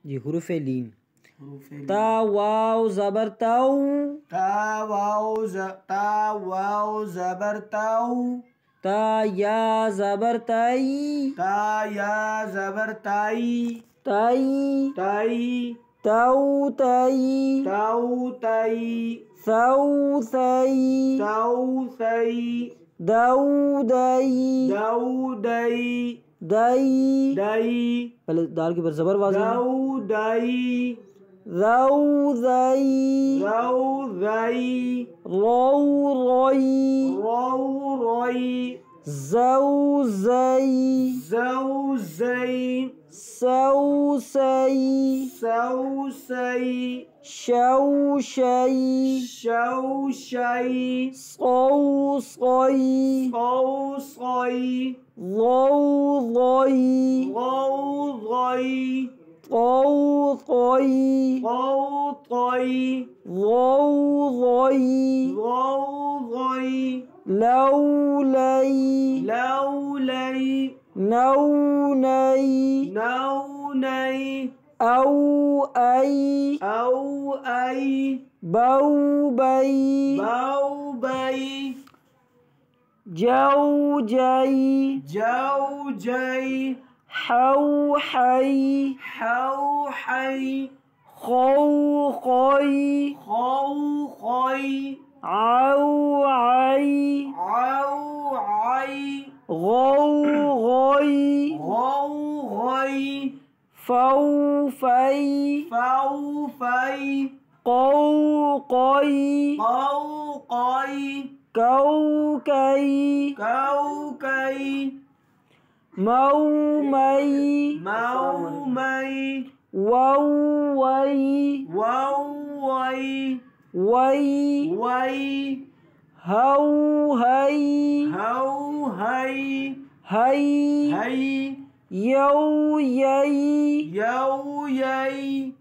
जी हुरूफ लीन। حروف تا واو زبر تاو، تا واو زبر تاو. تا یا زبر تائی، تا یا زبر تائی. تائی. تائی. تاو تائی، تاو تائی. ثو ثئی، تاو ثئی. دو دئی، دو دئی. دئی. دئی. پہلے دال کے اوپر زبر واضح ہے۔ دو دئی. ذو ذئی، رو ذئی. رو روئی، رو روئی. زو زئی، زو زئی. سو سئی، سو سئی. شو شئی، شو شئی. صو صئی، صو صئی. ضو ضئی، غو غئی. طو طئی، غو طئی. ضو ضئی، غو غئی. لو لئی، لو لئی. نو نئی، نو نئی. او ائی، او ائی. بو بئی، بو بئی. جو جئی، جو جئی. حو حئی، حو حئی. خو خوئی، خو خوئی. عو عئی، عو عئی. غو غوئی، غو غئی. فو فئی، فو فئی. قو قئی، قو قئی. کو کئی، کو کئی. مو مئی، مو مئی. وو وئی، وو وئی. وئی، وئی. ہو ہئی، ہو ہئی. ہئی، ہئی. یو یئی، یو یئی.